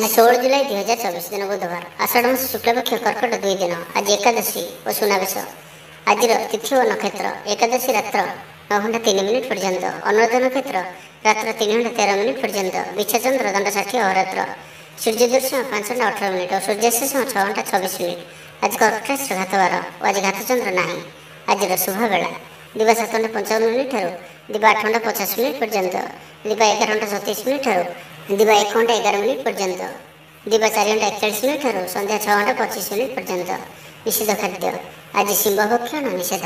आज 16 जुलाई 2024 दिन बुधवार आषाढ़ मास शुक्लपक्ष कर्कट 2 दिन आज एकादशी और सुनावेश। आज तिथि और नक्षत्र एकादशी रात्र 9 घंटा 3 मिनिट पर्यंत, अनुराधा नक्षत्र रात्र 3 घंटा 13 मिनिट पर्यंत, बिच्छा चंद्र दंड 60 अहोरात्र, सूर्य दर्शन 5 घंटा 18 मिनिट और सूर्यास्त 6 घंटा 26 मिनिट। आज कर्कट घातवार और आज घातचंद्र ना। आज शुभ बेला दिवा 7 घंटा 55 मिनिट दिवा 8 घंटा 50 मिनिट पर्यंत, दिवा 11 घंटा 37 मिनिट दिवा 1 घंटा 11 मिनिट पर्यंत, दिवा 4 घंटा 41 मिनिट संध्या 6 घंटा 25 मिनिट पर्यंत। निषेध खाद्य आज शिंब भक्षण निषेध।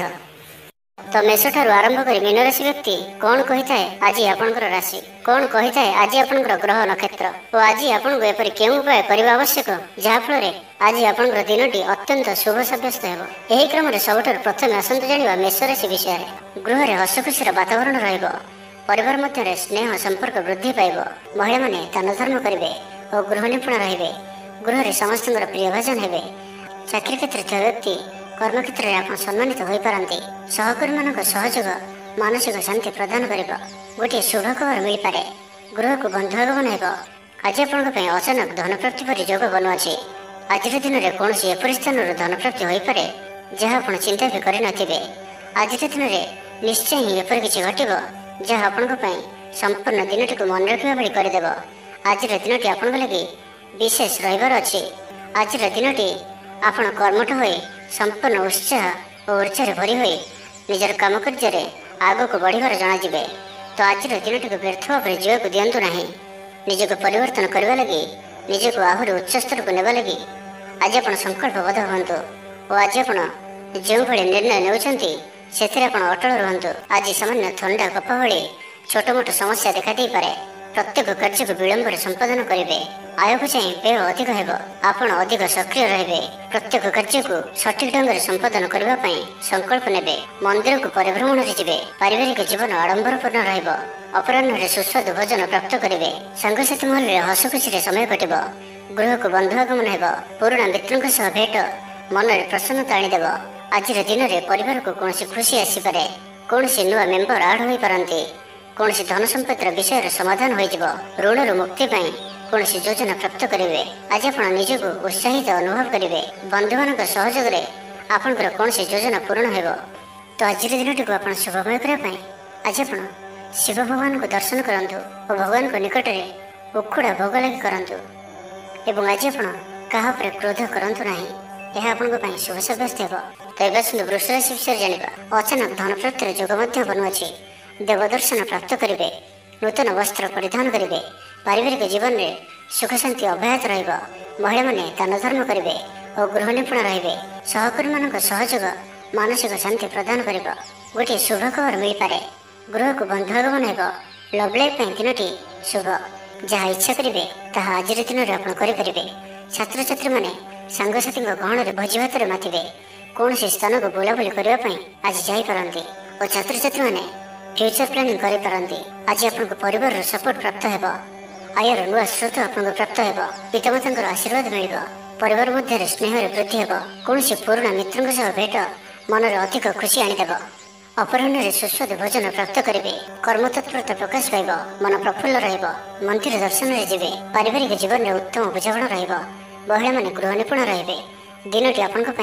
तो मेष ठारू आरंभ कर मीन राशि व्यक्ति कौन कही थाए आज आपनकर राशि कौन कही थाए आज आपनकर ग्रह नक्षत्र और आज आपन को एपरि केउ उपाय करबा आवश्यक जहा फल आज आपनकर दिनटी अत्यंत शुभ साब्यस्त हेबो। एही क्रम रे सबठार प्रथम आसंत जानिबा मेष राशि विषय। गृह रे हस खुशीर वातावरण रहइबो, परिवार मध्य स्नेह संपर्क वृद्धि पाइब, महिला माने दान धर्म करेंगे और गृह निपुण रहिबे, गृह रे समस्त प्रिय भाजन हेबे। चाकरी क्षेत्र व्यक्ति कर्म क्षेत्र में आप सम्मानित हो पारती, सहकर्मी मान सहयोग मानसिक शांति प्रदान कर गोटे शुभ खबर मिल पारे, गृह को बंधु आगमन हो। आज आपंप अचानक धन प्राप्ति पर योग बनुअछि। आज दिन में कौन एपरी स्थान धन प्राप्ति हो पारे जहाँ आप चिंता भी करे। आज दिन में निश्चय ही एपरी किसी घटव जहाँ आपण संपूर्ण दिन को मन रखा भाई करदेव। आज दिन आपण लगे विशेष रविवार अच्छी। आज दिन आपण कर्मठ हो संपूर्ण उत्साह और ऊर्जा भरी हो निजर काम कार्य आग को बढ़िबार जनाजिबे। तो आज दिन को व्यर्थ भाव जीवा को दिंतु ना, निजक परिवर्तन करने लगी निजक आहरी उच्च स्तर को नेबा लगी आज आप संकल्पबद्ध हूँ और आज आप जो भाई निर्णय नेउछंती से अटल रुहतु। आज सामान्य थंडा कफ भली छोट मोट समस्या देखा दे पारे, प्रत्येक कार्य को विलंब संपादन करेंगे। आय को चाहिए व्यय अधिक हेब, आपण अधिक सक्रिय रहिबे, प्रत्येक कार्य को सठिक ढंग से संपादन करने संकल्प नेबे, मंदिर को परिभ्रमण जिबे, पारिवारिक जीवन आडंबरपूर्ण रहिब, अपराह्न सुस्वादु भोजन प्राप्त करेंगे, सांगसाथी महल में हस खुशी समय कटिब, गृह को बंधु आगमन हेब, पुराणा मित्रों सह भेट मन में प्रसन्नता आनीदेव। आज दिन में परिवार को कौन खुशी आसीपे, कौन नुआ मेम्बर आड हो पारती, कौन धन संपत्तिर विषय समाधान हो, ऋण मुक्ति कौन योजना प्राप्त करेंगे। आज आप निजक उत्साहित अनुभव करेंगे, बंधु मान सहयोग आपंकर कौन योजना पूर्ण हो। तो आज दिन को आप शुभमय करने आज आप शिव भगवान को दर्शन करूँ और भगवान को निकट में उखुड़ा भोग लगी करूँ एवं आज आप क्या क्रोध करूँ ना, यह आपंक शुभ सब्यस्त हो। तो ये सुंदर वृष राशि विषय जाना। अचानक धन प्राप्तिर जोग बनुअछि, देवदर्शन प्राप्त करेंगे, नूतन वस्त्र परिधान करेंगे, पारिवारिक जीवन में सुख शांति अव्याहत रहिब, महिला माने दान धर्म करेंगे और गृह निपुण रहिबे, सहकर्मी मान सहयोग मानसिक शांति प्रदान करिब, गोटे शुभ खबर मिल पारे, गृह को बंधु आगमन हेब, लव लाइफ दिनटी शुभ, जहाँ इच्छा करेंगे ताहा आज दिन में आप करेंगे। छात्र छात्री माने सांगसाथी गहन में भोजी भात मातिबे, कौन स्थान को बुलाबुली करने आज जापारती और छात्र छात्री मैंने फ्यूचर प्लानिंग करें। आज आप परिवार सपोर्ट प्राप्त हो, आयर नुआ स्रोत आप प्राप्त हो, पितामाता आशीर्वाद मिल, परिवार मध्य स्नेह वृद्धि हो, कौन पुराणा मित्रों सह भेट मन में अधिक खुशी आनीदेव, अपराह्न सुस्वाद भोजन प्राप्त करेंगे, कर्म तत्परता प्रकाश पाइब, मन प्रफुल्ल रहिब, मंदिर दर्शन में जीवे, पारिवारिक जीवन में उत्तम बुझामण रहिब, महिला माने गृह निपुण रहिबे, दिनटी आपंक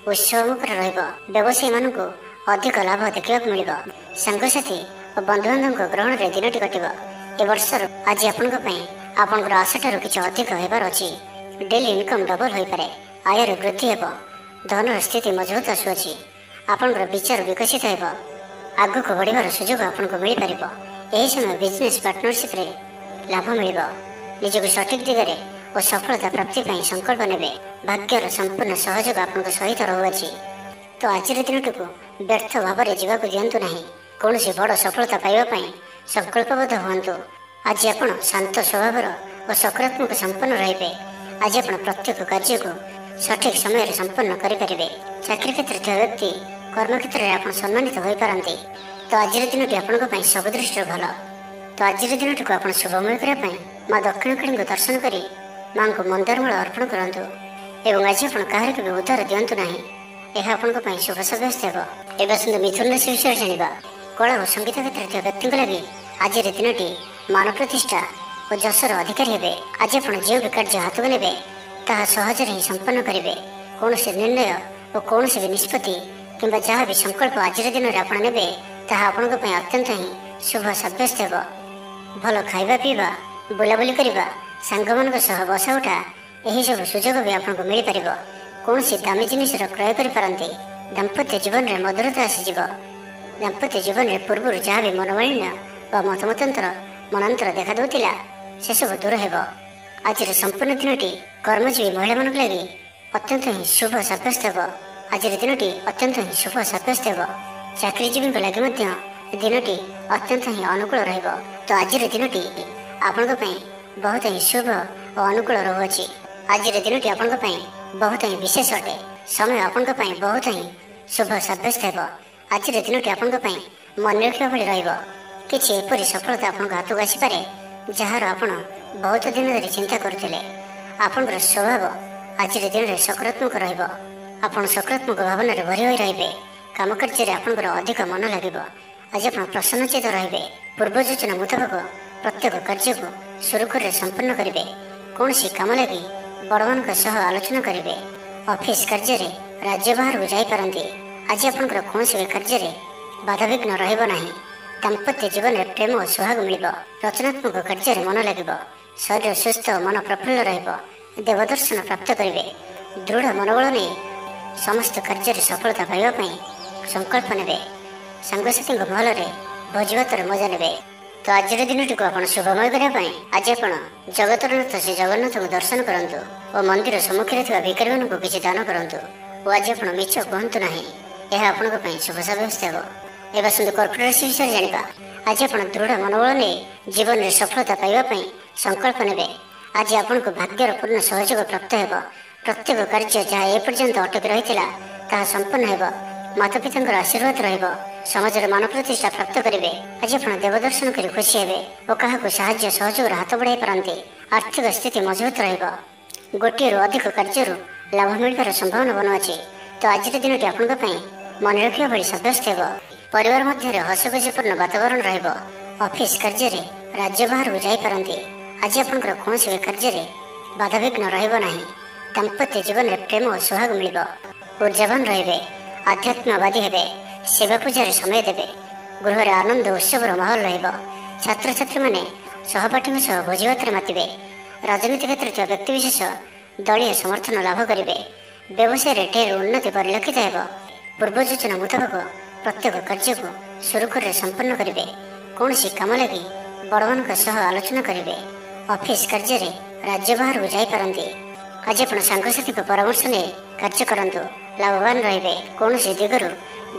उत्सव मुखर रहिब, व्यवसायी मानक अधिक लाभ देखा मिल, सांगसाथी और बंधु बांधव ग्रहण में दिनटी कटिब। ए वर्षर आज आपंकर आशा किसी अधिक होबार अच्छी, डेली इनकम डबल हो पारे, आयर वृद्धि हेब, धन स्थिति मजबूत आसुअछि, आपंकर विचार विकसित हेब, आगक बढ़िबार सुजोग आपको मिल पारिब। एही समय बिजनेस पार्टनरशिप रे लाभ मिल, निजक सठिक दिगरे और सफलता प्राप्ति संकल्प नेबे, भाग्यर संपूर्ण सहयोग आपंक सहित रहुअछि। तो आज दिन को व्यर्थ भाव में जावाक दिंतु ना, कौन बड़ सफलता पाइबा संकल्पबद्ध हूँ। आज आप शांत स्वभाव और सकारात्मक संपन्न रहिबे, आज आप प्रत्येक कार्य को सठिक समय संपन्न करेंगे। चाकरी क्षेत्र व्यक्ति कर्म क्षेत्र में आप सम्मानित हो पारती, तो आज दिन आपंप सब दृष्टि भल। तो आज दिन को आप शुभमय करने माँ दक्षिणकाली को दर्शन कर माँ को मंदारमाल अर्पण करूँ एवं आज आप क्या भी उद्धार दिंतु ना, यह आपंप शुभ सब्यस्त हो। एवं सुंदर मिथुन राशि विषय जाना। कला और संगीत क्षेत्र व्यक्ति लगे आज दिनटी मान प्रतिष्ठा ଓ ଯଶର ଅଧିକାରୀ ହେବେ। ଆଜି ଆପଣ ଯେଉଁ ବି କାର୍ଯ୍ୟ ହାତକୁ ନେବେ ତାହା ସହଜରେ ହିଁ ସମ୍ପନ୍ନ କରିବେ। କୌଣସି ନିର୍ଣ୍ଣୟ ଓ କୌଣସି ବି ନିଷ୍ପତ୍ତି କିମ୍ବା ଯାହା ବି ସଂକଳ୍ପ ଆଜିର ଦିନରେ ଆପଣ ନେବେ ତାହା ଆପଣଙ୍କ ପାଇଁ ଅତ୍ୟନ୍ତ ହିଁ ଶୁଭ ସାବ୍ୟସ୍ତ ହେବ। ଭଲ ଖାଇବା ପିଇବା, ବୁଲାବୁଲି କରିବା, ସାଙ୍ଗମାନଙ୍କ ସହ ବସା ଉଠା ଏହିସବୁ ସୁଯୋଗ ବି ଆପଣଙ୍କୁ ମିଳିପାରିବ। କୌଣସି ଦାମୀ ଜିନିଷର କ୍ରୟ କରିପାରନ୍ତି। ଦାମ୍ପତ୍ୟ ଜୀବନରେ ମଧୁରତା ଆସିଯିବ। ଦାମ୍ପତ୍ୟ ଜୀବନରେ ପୂର୍ବରୁ ଯାହା ବି ମନୋମାଳିନ୍ୟ ବା ମନାନ୍ତର ଦେଖା ଦେଉଥିଲା ସେସବୁ ଦୂର ହେବ। ଆଜିର ସମ୍ପୂର୍ଣ୍ଣ ଦିନଟି କର୍ମଜୀବୀ ମହିଳାମାନଙ୍କ ଲାଗି ଅତ୍ୟନ୍ତ ହିଁ ଶୁଭ ସାବ୍ୟସ୍ତ ହେବ। ଆଜିର ଦିନଟି ଅତ୍ୟନ୍ତ ହିଁ ଶୁଭ ସାବ୍ୟସ୍ତ ହେବ। ଚାକିରିଜୀବୀଙ୍କ ଲାଗି ମଧ୍ୟ ଦିନଟି ଅତ୍ୟନ୍ତ ହିଁ ଅନୁକୂଳ ରହିବ। ତ ଆଜିର ଦିନଟି ଆପଣଙ୍କ ପାଇଁ ବହୁତ ହିଁ ଶୁଭ ଓ ଅନୁକୂଳ ରହୁଅଛି। ଆଜିର ଦିନଟି ଆପଣଙ୍କ ପାଇଁ ବହୁତ ହିଁ ବିଶେଷ ଅଟେ। ସମୟ ଆପଣଙ୍କ ପାଇଁ ବହୁତ ହିଁ ଶୁଭ ସାବ୍ୟସ୍ତ ହେବ। ଆଜିର ଦିନଟି ଆପଣଙ୍କ ପାଇଁ ମନେ ରଖିବା ଭଳି ରହିବ। କିଛି ଏପରି ସଫଳତା ଆପଣଙ୍କ ହାତକୁ ଆସିପାରେ ଯାହାର ଆପଣ ବହୁତ ଦିନ ଧରି ଚିନ୍ତା କରୁଥିଲେ। ଆପଣଙ୍କର ସ୍ୱଭାବ ଆଜିର ଦିନରେ ସକାରାତ୍ମକ ରହିବ। ଆପଣ ସକାରାତ୍ମକ ଭାବନାରେ ଭରି ହୋଇ ରହିବେ। କାମ କାର୍ଯ୍ୟରେ ଆପଣଙ୍କର ଅଧିକ ମନ ଲାଗିବ। ଆଜି ଆପଣ ପ୍ରସନ୍ନଚିତ ରହିବେ। ପୂର୍ବ ଯୋଜନା ମୁତାବକ ପ୍ରତ୍ୟେକ କାର୍ଯ୍ୟକୁ ସୁରୁଖୁରୁରେ ସମ୍ପନ୍ନ କରିବେ। କୌଣସି କାମ ଲାଗି ବଡ଼ମାନଙ୍କ ସହ ଆଲୋଚନା କରିବେ। ଅଫିସ କାର୍ଯ୍ୟରେ ରାଜ୍ୟ ବାହାରକୁ ଯାଇପାରନ୍ତି। ଆଜି ଆପଣଙ୍କର କୌଣସି ବି କାର୍ଯ୍ୟରେ ବାଧାବିଘ୍ନ ରହିବ ନାହିଁ। ଦାମ୍ପତ୍ୟ ଜୀବନରେ ପ୍ରେମ ଓ ସୁହାଗ ମିଳିବ। ରଚନାତ୍ମକ କାର୍ଯ୍ୟରେ ମନ ଲାଗିବ। ଶରୀର ସୁସ୍ଥ ଓ ମନ ପ୍ରଫୁଲ୍ଲ ରହିବ। ଦେବଦର୍ଶନ ପ୍ରାପ୍ତ କରିବେ। ଦୃଢ଼ ମନୋବଳ ନେଇ ସମସ୍ତ କାର୍ଯ୍ୟରେ ସଫଳତା ପାଇବା ପାଇଁ ସଂକଳ୍ପ ନେବେ। ସାଙ୍ଗସାଥୀଙ୍କ ମହଲରେ ଭୋଜିଭାତରେ ମଜା ନେବେ। ତ ଆଜିର ଦିନଟିକୁ ଆପଣ ଶୁଭମୟ କରିବା ପାଇଁ ଆଜି ଆପଣ ଜଗତର ନାଥ ଶ୍ରୀ ଜଗନ୍ନାଥଙ୍କୁ ଦର୍ଶନ କରନ୍ତୁ ଓ ମନ୍ଦିର ସମ୍ମୁଖରେ ଥିବା ଭିକାରୀମାନଙ୍କୁ କିଛି ଦାନ କରନ୍ତୁ। ଓ ଆଜି ଆପଣ ମିଛ କୁହନ୍ତୁ ନାହିଁ। ଏହା ଆପଣଙ୍କ ପାଇଁ ଶୁଭ ସାବ୍ୟସ୍ତ ହେବ। ଏବେ ଆସନ୍ତୁ କର୍କଟ ରାଶି ବିଷୟରେ ଜାଣିବା। ଆଜି ଆପଣ ଦୃଢ଼ ମନୋବଳ ନେଇ ଜୀବନରେ ସଫଳତା ପାଇବା ପାଇଁ ସଂକଳ୍ପ ନେବେ। ଆଜି ଆପଣଙ୍କୁ ଭାଗ୍ୟର ପୂର୍ଣ୍ଣ ସହଯୋଗ ପ୍ରାପ୍ତ ହେବ। ପ୍ରତ୍ୟେକ କାର୍ଯ୍ୟ ଯାହା ଏପର୍ଯ୍ୟନ୍ତ ଅଟକି ରହିଥିଲା ତାହା ସମ୍ପନ୍ନ ହେବ। ମାତାପିତାଙ୍କର ଆଶୀର୍ବାଦ ରହିବ। ସମାଜରେ ମାନ ପ୍ରତିଷ୍ଠା ପ୍ରାପ୍ତ କରିବେ। ଆଜି ଆପଣ ଦେବଦର୍ଶନ କରି ଖୁସି ହେବେ ଓ କାହାକୁ ସାହାଯ୍ୟ ସହଯୋଗର ହାତ ବଢ଼ାଇ ପାରନ୍ତି। ଆର୍ଥିକ ସ୍ଥିତି ମଜବୁତ ରହିବ। ଗୋଟିଏରୁ ଅଧିକ କାର୍ଯ୍ୟରୁ ଲାଭ ମିଳିବାର ସମ୍ଭାବନା ବନୁଅଛି। ତ ଆଜିର ଦିନଟି ଆପଣଙ୍କ ପାଇଁ ମନେ ରଖିବା ଭଳି ସାବ୍ୟସ୍ତ ହେବ। ପରିବାର ମଧ୍ୟରେ ହସଖୁସିପୂର୍ଣ୍ଣ ବାତାବରଣ ରହିବ। ଅଫିସ କାର୍ଯ୍ୟରେ ରାଜ୍ୟ ବାହାରକୁ ଯାଇପାରନ୍ତି। ଆଜି ଆପଣଙ୍କର କୌଣସି ବି କାର୍ଯ୍ୟରେ ବାଧାବିଘ୍ନ ରହିବ ନାହିଁ। ଦାମ୍ପତ୍ୟ ଜୀବନରେ ପ୍ରେମ ଓ ସୁହାଗ ମିଳିବ। ଉର୍ଜାବାନ ରହିବେ। ଆଧ୍ୟାତ୍ମବାଦୀ ହେବେ। ସେବା ପୂଜାରେ ସମୟ ଦେବେ। ଗୃହରେ ଆନନ୍ଦ ଉତ୍ସବର ମାହୋଲ ରହିବ। ଛାତ୍ରଛାତ୍ରୀମାନେ ସହପାଠୀଙ୍କ ସହ ଭୋଜିଭାତରେ ମାତିବେ। ରାଜନୀତି କ୍ଷେତ୍ରରେ ଥିବା ବ୍ୟକ୍ତିବିଶେଷ ଦଳୀୟ ସମର୍ଥନ ଲାଭ କରିବେ। ବ୍ୟବସାୟରେ ଢେର ଉନ୍ନତି ପରିଲକ୍ଷିତ ହେବ। ପୂର୍ବ ଯୋଜନା ମୁତାବକ ପ୍ରତ୍ୟେକ କାର୍ଯ୍ୟକୁ ସୁରୁଖୁରୁରେ ସମ୍ପନ୍ନ କରିବେ। କୌଣସି କାମ ଲାଗି ବଡ଼ମାନଙ୍କ ସହ ଆଲୋଚନା କରିବେ। ଅଫିସ କାର୍ଯ୍ୟରେ ରାଜ୍ୟ ବାହାରକୁ ଯାଇପାରନ୍ତି। ଆଜି ଆପଣ ସାଙ୍ଗସାଥୀଙ୍କ ପରାମର୍ଶ ନେଇ କାର୍ଯ୍ୟ କରନ୍ତୁ। ଲାଭବାନ ରହିବେ। କୌଣସି ଦିଗରୁ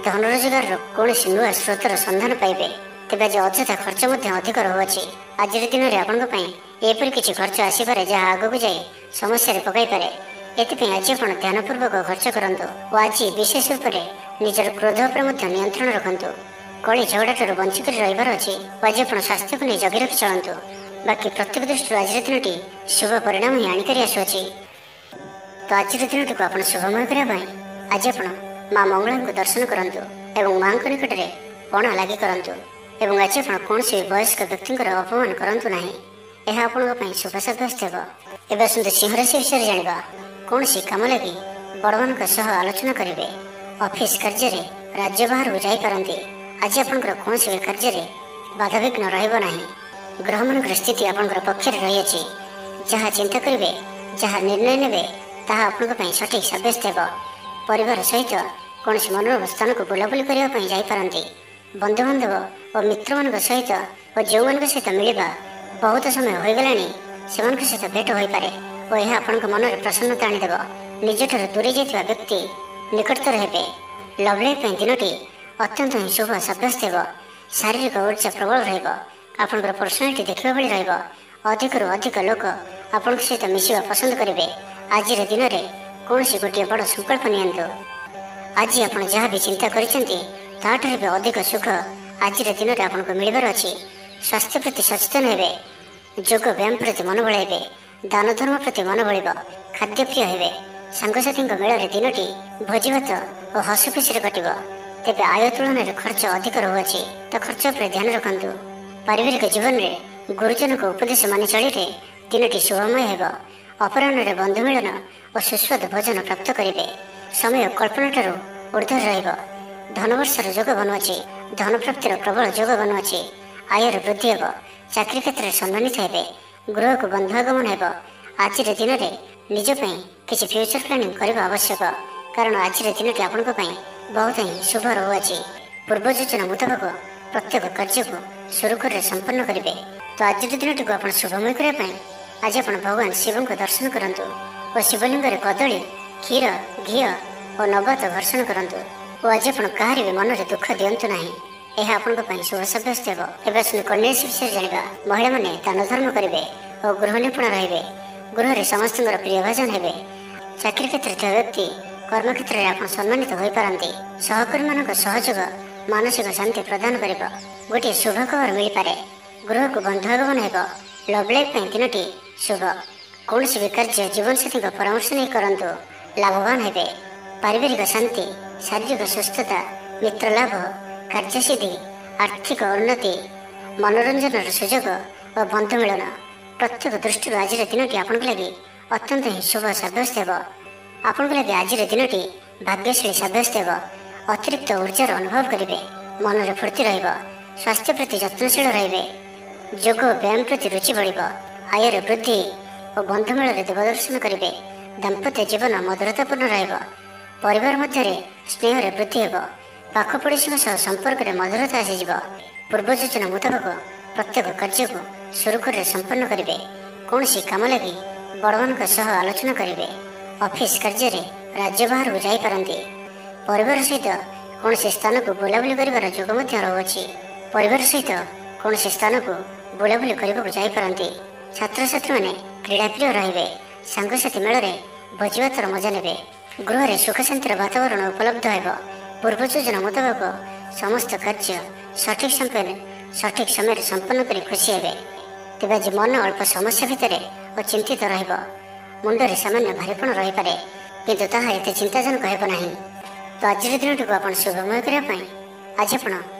ଧନ ରୋଜଗାରର କୌଣସି ନୂଆ ସ୍ରୋତର ସନ୍ଧାନ ପାଇବେ। ତେବେ ଆଜି ଅଯଥା ଖର୍ଚ୍ଚ ମଧ୍ୟ ଅଧିକ ରହୁଅଛି। ଆଜିର ଦିନରେ ଆପଣଙ୍କ ପାଇଁ ଏପରି କିଛି ଖର୍ଚ୍ଚ ଆସିପାରେ ଯାହା ଆଗକୁ ଯାଇ ସମସ୍ୟାରେ ପକାଇପାରେ। ଏଥିପାଇଁ ଆଜି ଆପଣ ଧ୍ୟାନପୂର୍ବକ ଖର୍ଚ୍ଚ କରନ୍ତୁ ଓ ଆଜି ବିଶେଷ ରୂପରେ ନିଜର କ୍ରୋଧ ଉପରେ ମଧ୍ୟ ନିୟନ୍ତ୍ରଣ ରଖନ୍ତୁ। କଳି ଝଗଡ଼ାଠାରୁ ବଞ୍ଚିକରି ରହିବାର ଅଛି ଓ ଆଜି ଆପଣ ସ୍ୱାସ୍ଥ୍ୟକୁ ନେଇ ଜଗି ରଖି ଚଳନ୍ତୁ। ବାକି ପ୍ରତ୍ୟେକ ଦୃଷ୍ଟିରୁ ଆଜିର ଦିନଟି ଶୁଭ ପରିଣାମ ହିଁ ଆଣିକରି ଆସୁଅଛି। ତ ଆଜିର ଦିନଟିକୁ ଆପଣ ଶୁଭମୟ କରିବା ପାଇଁ ଆଜି ଆପଣ ମା ମଙ୍ଗଳାଙ୍କୁ ଦର୍ଶନ କରନ୍ତୁ ଏବଂ ମାଙ୍କ ନିକଟରେ ପଣା ଲାଗି କରନ୍ତୁ। ଏବଂ ଆଜି ଆପଣ କୌଣସି ବୟସ୍କ ବ୍ୟକ୍ତିଙ୍କର ଅପମାନ କରନ୍ତୁ ନାହିଁ। ଏହା ଆପଣଙ୍କ ପାଇଁ ଶୁଭ ସାବ୍ୟସ୍ତ ହେବ। ଏବେ ଆସନ୍ତୁ ସିଂହ ରାଶି ବିଷୟରେ ଜାଣିବା। କୌଣସି କାମ ଲାଗି ବଡ଼ମାନଙ୍କ ସହ ଆଲୋଚନା କରିବେ। ଅଫିସ କାର୍ଯ୍ୟରେ ରାଜ୍ୟ ବାହାରକୁ ଯାଇପାରନ୍ତି। ଆଜି ଆପଣଙ୍କର କୌଣସି ବି କାର୍ଯ୍ୟରେ ବାଧାବିଘ୍ନ ରହିବ ନାହିଁ। ଗ୍ରହମାନଙ୍କର ସ୍ଥିତି ଆପଣଙ୍କର ପକ୍ଷରେ ରହିଅଛି। ଯାହା ଚିନ୍ତା କରିବେ, ଯାହା ନିର୍ଣ୍ଣୟ ନେବେ ତାହା ଆପଣଙ୍କ ପାଇଁ ସଠିକ୍ ସାବ୍ୟସ୍ତ ହେବ। ପରିବାର ସହିତ କୌଣସି ମନୋରମ ସ୍ଥାନକୁ ବୁଲାବୁଲି କରିବା ପାଇଁ ଯାଇପାରନ୍ତି। ବନ୍ଧୁବାନ୍ଧବ ଓ ମିତ୍ରମାନଙ୍କ ସହିତ ଓ ଯେଉଁମାନଙ୍କ ସହିତ ମିଳିବା ବହୁତ ସମୟ ହୋଇଗଲାଣି ସେମାନଙ୍କ ସହିତ ଭେଟ ହୋଇପାରେ ଓ ଏହା ଆପଣଙ୍କ ମନରେ ପ୍ରସନ୍ନତା ଆଣିଦେବ। ନିଜଠାରୁ ଦୂରେଇ ଯାଇଥିବା ବ୍ୟକ୍ତି ନିକଟତର ହେବେ। ଲଭ୍ ଲାଇଫ୍ ପାଇଁ ଦିନଟି ଅତ୍ୟନ୍ତ ହିଁ ଶୁଭ ସାବ୍ୟସ୍ତ ହେବ। ଶାରୀରିକ ଉର୍ଜା ପ୍ରବଳ ରହିବ। ଆପଣଙ୍କର ପର୍ସନାଲିଟି ଦେଖିବା ଭଳି ରହିବ। ଅଧିକରୁ ଅଧିକ ଲୋକ ଆପଣଙ୍କ ସହିତ ମିଶିବା ପସନ୍ଦ କରିବେ। ଆଜିର ଦିନରେ କୌଣସି ଗୋଟିଏ ବଡ଼ ସଂକଳ୍ପ ନିଅନ୍ତୁ। ଆଜି ଆପଣ ଯାହା ବି ଚିନ୍ତା କରିଛନ୍ତି ତାହାଠାରୁ ବି ଅଧିକ ସୁଖ ଆଜିର ଦିନରେ ଆପଣଙ୍କୁ ମିଳିବାର ଅଛି। ସ୍ୱାସ୍ଥ୍ୟ ପ୍ରତି ସଚେତନ ହେବେ। ଯୋଗ ବ୍ୟାୟାମ ପ୍ରତି ମନ ବଳାଇବେ। ଦାନ ଧର୍ମ ପ୍ରତି ମନ ବଳିବ। ଖାଦ୍ୟପ୍ରିୟ ହେବେ। ସାଙ୍ଗସାଥୀଙ୍କ ମେଳରେ ଦିନଟି ଭୋଜିଭାତ ଓ ହସ ଖୁସିରେ କଟିବ। ତେବେ ଆୟ ତୁଳନାରେ ଖର୍ଚ୍ଚ ଅଧିକ ରହୁଅଛି। ତ ଖର୍ଚ୍ଚ ଉପରେ ଧ୍ୟାନ ରଖନ୍ତୁ। ପାରିବାରିକ ଜୀବନରେ ଗୁରୁଜନଙ୍କ ଉପଦେଶ ମାନି ଚଳିଲେ ଦିନଟି ଶୁଭମୟ ହେବ। ଅପରାହ୍ନରେ ବନ୍ଧୁ ମିଳନ ଓ ସୁସ୍ୱାଦୁ ଭୋଜନ ପ୍ରାପ୍ତ କରିବେ। ସମୟ କଳ୍ପନାଠାରୁ ଊର୍ଦ୍ଧ୍ୱରେ ରହିବ। ଧନବର୍ଷର ଯୋଗ ବନୁଅଛି। ଧନପ୍ରାପ୍ତିର ପ୍ରବଳ ଯୋଗ ବନୁଅଛି। ଆୟର ବୃଦ୍ଧି ହେବ। ଚାକିରି କ୍ଷେତ୍ରରେ ସମ୍ମାନିତ ହେବେ। ଗୃହକୁ ବନ୍ଧୁ ଆଗମନ ହେବ। ଆଜିର ଦିନରେ ନିଜ ପାଇଁ କିଛି ଫ୍ୟୁଚର ପ୍ଲାନିଂ କରିବା ଆବଶ୍ୟକ, କାରଣ ଆଜିର ଦିନଟି ଆପଣଙ୍କ ପାଇଁ ବହୁତ ହିଁ ଶୁଭ ରହୁଅଛି। ପୂର୍ବ ଯୋଜନା ମୁତାବକ ପ୍ରତ୍ୟେକ କାର୍ଯ୍ୟକୁ ସୁରୁଖୁରୁରେ ସମ୍ପନ୍ନ କରିବେ। ତ ଆଜିର ଦିନଟିକୁ ଆପଣ ଶୁଭମୟ କରିବା ପାଇଁ ଆଜି ଆପଣ ଭଗବାନ ଶିବଙ୍କୁ ଦର୍ଶନ କରନ୍ତୁ ଓ ଶିବଲିଙ୍ଗରେ କଦଳୀ, କ୍ଷୀର, ଘିଅ ଓ ନବାତ ଘର୍ଷଣ କରନ୍ତୁ। ଓ ଆଜି ଆପଣ କାହାରି ବି ମନରେ ଦୁଃଖ ଦିଅନ୍ତୁ ନାହିଁ। ଏହା ଆପଣଙ୍କ ପାଇଁ ଶୁଭ ସାବ୍ୟସ୍ତ ହେବ। ଏବେ ଆସନ୍ତୁ କନ୍ୟା ରାଶି ବିଷୟରେ ଜାଣିବା। ମହିଳାମାନେ ଦାନ ଧର୍ମ କରିବେ ଓ ଗୃହ ନିପୁଣ ରହିବେ। ଗୃହରେ ସମସ୍ତଙ୍କର ପ୍ରିୟ ଭାଜନ ହେବେ। ଚାକିରି କ୍ଷେତ୍ରରେ ଥିବା ବ୍ୟକ୍ତି କର୍ମକ୍ଷେତ୍ରରେ ଆପଣ ସମ୍ମାନିତ ହୋଇପାରନ୍ତି। ସହକର୍ମୀମାନଙ୍କ ସହଯୋଗ ମାନସିକ ଶାନ୍ତି ପ୍ରଦାନ କରିବ। ଗୋଟିଏ ଶୁଭ ଖବର ମିଳିପାରେ। ଗୃହକୁ ବନ୍ଧୁ ଆଗମନ ହେବ। ଲଭ୍ ଲାଇଫ୍ ପାଇଁ ଦିନଟି ଶୁଭ। କୌଣସି ବି କାର୍ଯ୍ୟ ଜୀବନସାଥୀଙ୍କ ପରାମର୍ଶ ନେଇ କରନ୍ତୁ, ଲାଭବାନ ହେବେ। ପାରିବାରିକ ଶାନ୍ତି, ଶାରୀରିକ ସୁସ୍ଥତା, ମିତ୍ର ଲାଭ, କାର୍ଯ୍ୟସିଦ୍ଧି, ଆର୍ଥିକ ଉନ୍ନତି, ମନୋରଞ୍ଜନର ସୁଯୋଗ ଓ ବନ୍ଧୁ ମିଳନ ପ୍ରତ୍ୟେକ ଦୃଷ୍ଟିରୁ ଆଜିର ଦିନଟି ଆପଣଙ୍କ ଲାଗି ଅତ୍ୟନ୍ତ ହିଁ ଶୁଭ ସାବ୍ୟସ୍ତ ହେବ। ଆପଣଙ୍କ ଲାଗି ଆଜିର ଦିନଟି ଭାଗ୍ୟଶାଳୀ ସାବ୍ୟସ୍ତ ହେବ। ଅତିରିକ୍ତ ଊର୍ଜାର ଅନୁଭବ କରିବେ। ମନରେ ଫୁର୍ତ୍ତି ରହିବ। ସ୍ୱାସ୍ଥ୍ୟ ପ୍ରତି ଯତ୍ନଶୀଳ ରହିବେ। ଯୋଗ ଓ ବ୍ୟାୟାମ ପ୍ରତି ରୁଚି ବଢ଼ିବ। ଆୟର ବୃଦ୍ଧି ଓ ବନ୍ଧୁମେଳରେ ଦେବଦର୍ଶନ କରିବେ। ଦାମ୍ପତ୍ୟ ଜୀବନ ମଧୁରତାପୂର୍ଣ୍ଣ ରହିବ। ପରିବାର ମଧ୍ୟରେ ସ୍ନେହରେ ବୃଦ୍ଧି ହେବ। ପାଖ ପଡ଼ୋଶୀଙ୍କ ସହ ସମ୍ପର୍କରେ ମଧୁରତା ଆସିଯିବ। ପୂର୍ବ ଯୋଜନା ମୁତାବକ ପ୍ରତ୍ୟେକ କାର୍ଯ୍ୟକୁ ସୁରୁଖୁରୁରେ ସମ୍ପନ୍ନ କରିବେ। କୌଣସି କାମ ଲାଗି ବଡ଼ମାନଙ୍କ ସହ ଆଲୋଚନା କରିବେ। ଅଫିସ୍ କାର୍ଯ୍ୟରେ ରାଜ୍ୟ ବାହାରକୁ ଯାଇପାରନ୍ତି। ପରିବାର ସହିତ କୌଣସି ସ୍ଥାନକୁ ବୁଲାବୁଲି କରିବାର ଯୋଗ ମଧ୍ୟ ରହୁଅଛି। ପରିବାର ସହିତ କୌଣସି ସ୍ଥାନକୁ ବୁଲାବୁଲି କରିବାକୁ ଯାଇପାରନ୍ତି। ଛାତ୍ରଛାତ୍ରୀମାନେ କ୍ରୀଡ଼ାପ୍ରିୟ ରହିବେ। ସାଙ୍ଗସାଥି ମେଳରେ ଭୋଜିଭାତର ମଜା ନେବେ। ଗୃହରେ ସୁଖ ଶାନ୍ତିର ବାତାବରଣ ଉପଲବ୍ଧ ହେବ। ପୂର୍ବ ଯୋଜନା ମୁତାବକ ସମସ୍ତ କାର୍ଯ୍ୟ ସଠିକ୍ ସମୟରେ ସମ୍ପନ୍ନ କରି ଖୁସି ହେବେ। ତେବେ ଆଜି ମନ ଅଳ୍ପ ସମସ୍ୟା ଭିତରେ ଓ ଚିନ୍ତିତ ରହିବ। ମୁଣ୍ଡରେ ସାମାନ୍ୟ ଭାରୀପଣ ରହିପାରେ, କିନ୍ତୁ ତାହା ଏତେ ଚିନ୍ତାଜନକ ହେବ ନାହିଁ। ତ ଆଜିର ଦିନଟିକୁ ଆପଣ ଶୁଭମୟ କରିବା ପାଇଁ ଆଜି ଆପଣ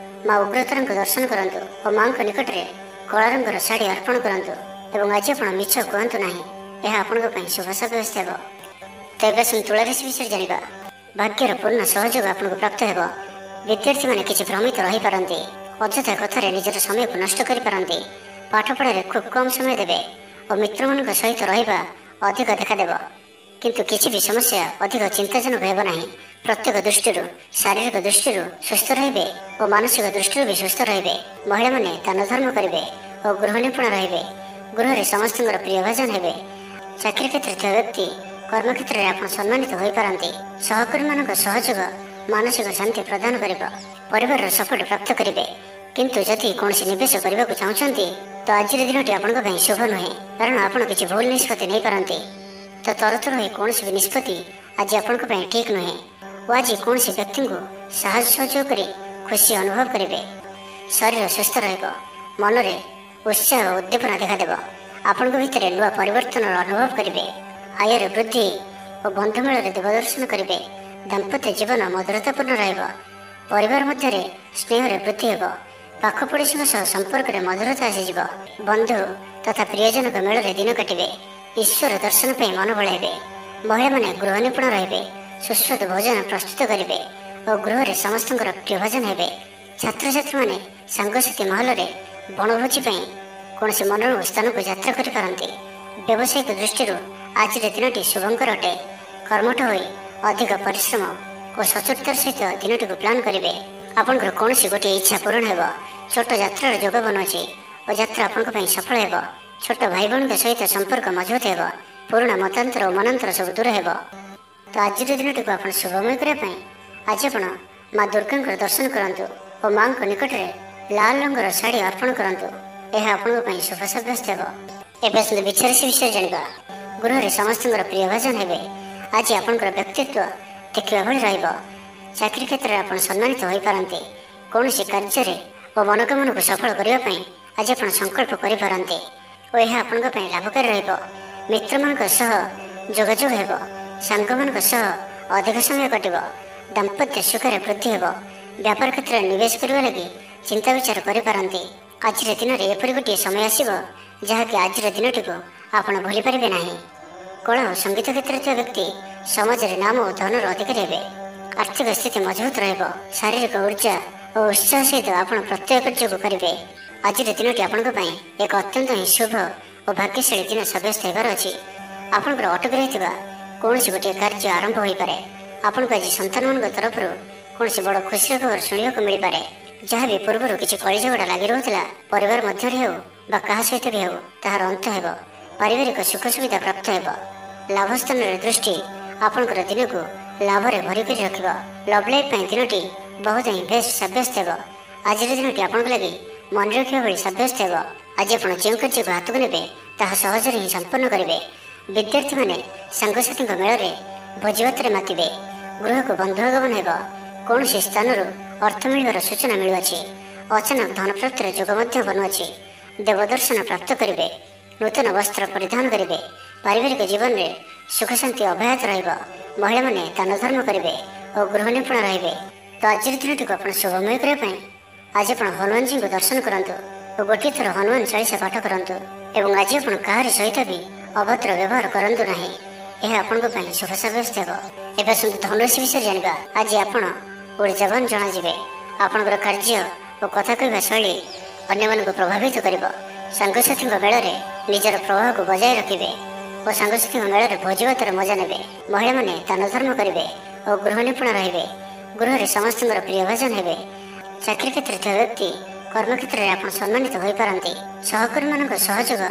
ମା ଉଗ୍ରତାରାଙ୍କୁ ଦର୍ଶନ କରନ୍ତୁ ଓ ମାଙ୍କ ନିକଟରେ କଳା ରଙ୍ଗର ଶାଢ଼ୀ ଅର୍ପଣ କରନ୍ତୁ ଏବଂ ଆଜି ଆପଣ ମିଛ କୁହନ୍ତୁ ନାହିଁ। ଏହା ଆପଣଙ୍କ ପାଇଁ ଶୁଭ ସାବ୍ୟସ୍ତ ହେବ। ତ ଏବେ ଆସନ୍ତୁ ତୁଳା ରାଶି ବିଷୟରେ ଜାଣିବା। ଭାଗ୍ୟର ପୂର୍ଣ୍ଣ ସହଯୋଗ ଆପଣଙ୍କୁ ପ୍ରାପ୍ତ ହେବ। ବିଦ୍ୟାର୍ଥୀମାନେ କିଛି ଭ୍ରମିତ ରହିପାରନ୍ତି। ଅଯଥା କଥାରେ ନିଜର ସମୟକୁ ନଷ୍ଟ କରିପାରନ୍ତି। ପାଠପଢ଼ାରେ ଖୁବ୍ କମ୍ ସମୟ ଦେବେ ଓ ମିତ୍ରମାନଙ୍କ ସହିତ ରହିବା ଅଧିକ ଦେଖାଦେବ। କିନ୍ତୁ କିଛି ବି ସମସ୍ୟା ଅଧିକ ଚିନ୍ତାଜନକ ହେବ ନାହିଁ। ପ୍ରତ୍ୟେକ ଦୃଷ୍ଟିରୁ ଶାରୀରିକ ଦୃଷ୍ଟିରୁ ସୁସ୍ଥ ରହିବେ ଓ ମାନସିକ ଦୃଷ୍ଟିରୁ ବି ସୁସ୍ଥ ରହିବେ। ମହିଳାମାନେ ଦାନ ଧର୍ମ କରିବେ ଓ ଗୃହ ନିପୁଣ ରହିବେ। ଗୃହରେ ସମସ୍ତଙ୍କର ପ୍ରିୟ ଭାଜନ ହେବେ। ଚାକିରି କ୍ଷେତ୍ରରେ ଥିବା ବ୍ୟକ୍ତି କର୍ମକ୍ଷେତ୍ରରେ ଆପଣ ସମ୍ମାନିତ ହୋଇପାରନ୍ତି। ସହକର୍ମୀମାନଙ୍କ ସହଯୋଗ ମାନସିକ ଶାନ୍ତି ପ୍ରଦାନ କରିବ। ପରିବାରର ସପୋର୍ଟ ପ୍ରାପ୍ତ କରିବେ। କିନ୍ତୁ ଯଦି କୌଣସି ନିବେଶ କରିବାକୁ ଚାହୁଁଛନ୍ତି ତ ଆଜିର ଦିନଟି ଆପଣଙ୍କ ପାଇଁ ଶୁଭ ନୁହେଁ, କାରଣ ଆପଣ କିଛି ଭୁଲ ନିଷ୍ପତ୍ତି ନେଇପାରନ୍ତି। ତ ତରତର ହୋଇ କୌଣସି ବି ନିଷ୍ପତ୍ତି ଆଜି ଆପଣଙ୍କ ପାଇଁ ଠିକ୍ ନୁହେଁ ଓ ଆଜି କୌଣସି ବ୍ୟକ୍ତିଙ୍କୁ ସାହାଯ୍ୟ ସହଯୋଗ କରି ଖୁସି ଅନୁଭବ କରିବେ। ଶରୀର ସୁସ୍ଥ ରହିବ। ମନରେ ଉତ୍ସାହ ଓ ଉଦ୍ଦୀପନା ଦେଖାଦେବ। ଆପଣଙ୍କ ଭିତରେ ନୂଆ ପରିବର୍ତ୍ତନର ଅନୁଭବ କରିବେ। ଆୟର ବୃଦ୍ଧି ଓ ବନ୍ଧୁମେଳରେ ଦେବଦର୍ଶନ କରିବେ। ଦାମ୍ପତ୍ୟ ଜୀବନ ମଧୁରତାପୂର୍ଣ୍ଣ ରହିବ। ପରିବାର ମଧ୍ୟରେ ସ୍ନେହରେ ବୃଦ୍ଧି ହେବ। ପାଖ ପଡ଼ୋଶୀଙ୍କ ସହ ସମ୍ପର୍କରେ ମଧୁରତା ଆସିଯିବ। ବନ୍ଧୁ ତଥା ପ୍ରିୟଜନଙ୍କ ମେଳରେ ଦିନ କାଟିବେ। ଈଶ୍ୱର ଦର୍ଶନ ପାଇଁ ମନ ବଳାଇବେ। ମହିଳାମାନେ ଗୃହ ନିପୁଣ ରହିବେ। ସୁସ୍ୱାଦୁ ଭୋଜନ ପ୍ରସ୍ତୁତ କରିବେ ଓ ଗୃହରେ ସମସ୍ତଙ୍କର ପ୍ରିୟ ଭୋଜନ ହେବେ। ଛାତ୍ରଛାତ୍ରୀମାନେ ସାଙ୍ଗସାଥି ମହଲରେ ବଣଭୋଜି ପାଇଁ କୌଣସି ମନୋରମ ସ୍ଥାନକୁ ଯାତ୍ରା କରିପାରନ୍ତି। ବ୍ୟବସାୟିକ ଦୃଷ୍ଟିରୁ ଆଜିର ଦିନଟି ଶୁଭଙ୍କର ଅଟେ। କର୍ମଠ ହୋଇ ଅଧିକ ପରିଶ୍ରମ ଓ ସଚୋଟତାର ସହିତ ଦିନଟିକୁ ପ୍ଲାନ୍ କରିବେ। ଆପଣଙ୍କର କୌଣସି ଗୋଟିଏ ଇଚ୍ଛା ପୂରଣ ହେବ। ଛୋଟ ଯାତ୍ରାର ଯୋଗ ବନୁଅଛି ଓ ଯାତ୍ରା ଆପଣଙ୍କ ପାଇଁ ସଫଳ ହେବ। ଛୋଟ ଭାଇ ଭଉଣୀଙ୍କ ସହିତ ସମ୍ପର୍କ ମଜବୁତ ହେବ। ପୁରୁଣା ମତାନ୍ତର ଓ ମନାନ୍ତର ସବୁ ଦୂର ହେବ। ତ ଆଜିର ଦିନଟିକୁ ଆପଣ ଶୁଭମୟ କରିବା ପାଇଁ ଆଜି ଆପଣ ମା ଦୁର୍ଗାଙ୍କର ଦର୍ଶନ କରନ୍ତୁ ଓ ମାଙ୍କ ନିକଟରେ ଲାଲ ରଙ୍ଗର ଶାଢ଼ୀ ଅର୍ପଣ କରନ୍ତୁ। ଏହା ଆପଣଙ୍କ ପାଇଁ ଶୁଭ ସାବ୍ୟସ୍ତ ହେବ। ଏବେ ଆସନ୍ତୁ ବିଛା ରାଶି ବିଷୟରେ ଜାଣିବା। ଗୃହରେ ସମସ୍ତଙ୍କର ପ୍ରିୟ ଭାଜନ ହେବେ। ଆଜି ଆପଣଙ୍କର ବ୍ୟକ୍ତିତ୍ୱ ଦେଖିବା ଭଳି ରହିବ। ଚାକିରି କ୍ଷେତ୍ରରେ ଆପଣ ସମ୍ମାନିତ ହୋଇପାରନ୍ତି। କୌଣସି କାର୍ଯ୍ୟରେ ଓ ମନୋକାମନାକୁ ସଫଳ କରିବା ପାଇଁ ଆଜି ଆପଣ ସଂକଳ୍ପ କରିପାରନ୍ତି ଓ ଏହା ଆପଣଙ୍କ ପାଇଁ ଲାଭକାରୀ ରହିବ। ମିତ୍ରମାନଙ୍କ ସହ ଯୋଗାଯୋଗ ହେବ। ସାଙ୍ଗମାନଙ୍କ ସହ ଅଧିକ ସମୟ କଟିବ। ଦାମ୍ପତ୍ୟ ସୁଖରେ ବୃଦ୍ଧି ହେବ। ବ୍ୟାପାର କ୍ଷେତ୍ରରେ ନିବେଶ କରିବା ଲାଗି ଚିନ୍ତା ବିଚାର କରିପାରନ୍ତି। ଆଜିର ଦିନରେ ଏପରି ଗୋଟିଏ ସମୟ ଆସିବ ଯାହାକି ଆଜିର ଦିନଟିକୁ ଆପଣ ଭୁଲି ପାରିବେ ନାହିଁ। କଳା ଓ ସଙ୍ଗୀତ କ୍ଷେତ୍ରରେ ଥିବା ବ୍ୟକ୍ତି ସମାଜରେ ନାମ ଓ ଧନର ଅଧିକାରୀ ହେବେ। ଆର୍ଥିକ ସ୍ଥିତି ମଜବୁତ ରହିବ। ଶାରୀରିକ ଉର୍ଜା ଓ ଉତ୍ସାହ ସହିତ ଆପଣ ପ୍ରତ୍ୟେକ କାର୍ଯ୍ୟକୁ କରିବେ। ଆଜିର ଦିନଟି ଆପଣଙ୍କ ପାଇଁ ଏକ ଅତ୍ୟନ୍ତ ହିଁ ଶୁଭ ଓ ଭାଗ୍ୟଶାଳୀ ଦିନ ସାବ୍ୟସ୍ତ ହେବାର ଅଛି। ଆପଣଙ୍କର ଅଟକି ରହିଥିବା କୌଣସି ଗୋଟିଏ କାର୍ଯ୍ୟ ଆରମ୍ଭ ହୋଇପାରେ। ଆପଣଙ୍କୁ ଆଜି ସନ୍ତାନମାନଙ୍କ ତରଫରୁ କୌଣସି ବଡ଼ ଖୁସିର ଖବର ଶୁଣିବାକୁ ମିଳିପାରେ। ଯାହା ବି ପୂର୍ବରୁ କିଛି କଳିଝଗଡ଼ା ଲାଗି ରହୁଥିଲା, ପରିବାର ମଧ୍ୟରେ ହେଉ ବା କାହା ସହିତ ବି ହେଉ, ତାହାର ଅନ୍ତ ହେବ। ପାରିବାରିକ ସୁଖ ସୁବିଧା ପ୍ରାପ୍ତ ହେବ। ଲାଭ ସ୍ଥାନରେ ଦୃଷ୍ଟି ଆପଣଙ୍କର ଦିନକୁ ଲାଭରେ ଭରି କରି ରଖିବ। ଲଭ୍ ଲାଇଫ୍ ପାଇଁ ଦିନଟି ବହୁତ ହିଁ ବେଷ୍ଟ ସାବ୍ୟସ୍ତ ହେବ। ଆଜିର ଦିନଟି ଆପଣଙ୍କ ଲାଗି ମନେ ରଖିବା ଭଳି ସାବ୍ୟସ୍ତ ହେବ। ଆଜି ଆପଣ ଯେଉଁ କାର୍ଯ୍ୟକୁ ହାତକୁ ନେବେ ତାହା ସହଜରେ ହିଁ ସମ୍ପନ୍ନ କରିବେ। ବିଦ୍ୟାର୍ଥୀମାନେ ସାଙ୍ଗସାଥୀଙ୍କ ମେଳରେ ଭୋଜିଭାତରେ ମାତିବେ। ଗୃହକୁ ବନ୍ଧୁ ଆଗମନ ହେବ। କୌଣସି ସ୍ଥାନରୁ ଅର୍ଥ ମିଳିବାର ସୂଚନା ମିଳୁଅଛି। ଅଚାନକ ଧନପ୍ରାପ୍ତିର ଯୋଗ ମଧ୍ୟ ବନୁଅଛି। ଦେବଦର୍ଶନ ପ୍ରାପ୍ତ କରିବେ। ନୂତନ ବସ୍ତ୍ର ପରିଧାନ କରିବେ। ପାରିବାରିକ ଜୀବନରେ ସୁଖ ଶାନ୍ତି ଅବ୍ୟାହତ ରହିବ। ମହିଳାମାନେ ଦାନ ଧର୍ମ କରିବେ ଓ ଗୃହ ନିପୁଣ ରହିବେ। ତ ଆଜିର ଦିନଟିକୁ ଆପଣ ଶୁଭମୟ କରିବା ପାଇଁ ଆଜି ଆପଣ ହନୁମାନଜୀଙ୍କୁ ଦର୍ଶନ କରନ୍ତୁ ଓ ଗୋଟିଏ ଥର ହନୁମାନ ଚାଳିଶା ପାଠ କରନ୍ତୁ। ଏବଂ ଆଜି ଆପଣ କାହାରି ସହିତ ବି ଅଭଦ୍ର ବ୍ୟବହାର କରନ୍ତୁ ନାହିଁ। ଏହା ଆପଣଙ୍କ ପାଇଁ ଶୁଭ ସାବ୍ୟସ୍ତ ହେବ। ଏବେ ଆସନ୍ତୁ ଧନୁରାଶି ବିଷୟରେ ଜାଣିବା। ଆଜି ଆପଣ ଉର୍ଜାବାନ ଜଣାଯିବେ। ଆପଣଙ୍କର କାର୍ଯ୍ୟ ଓ କଥା କହିବା ଶୈଳୀ ଅନ୍ୟମାନଙ୍କୁ ପ୍ରଭାବିତ କରିବ। ସାଙ୍ଗସାଥୀଙ୍କ ମେଳରେ ନିଜର ପ୍ରଭାବକୁ ବଜାୟ ରଖିବେ ଓ ସାଙ୍ଗସାଥୀଙ୍କ ମେଳରେ ଭୋଜିଭାତର ମଜା ନେବେ। ମହିଳାମାନେ ଦାନ ଧର୍ମ କରିବେ ଓ ଗୃହ ନିପୁଣ ରହିବେ। ଗୃହରେ ସମସ୍ତଙ୍କର ପ୍ରିୟ ଭାଜନ ହେବେ। ଚାକିରି କ୍ଷେତ୍ରରେ ଥିବା ବ୍ୟକ୍ତି କର୍ମକ୍ଷେତ୍ରରେ ଆପଣ ସମ୍ମାନିତ ହୋଇପାରନ୍ତି। ସହକର୍ମୀମାନଙ୍କ ସହଯୋଗ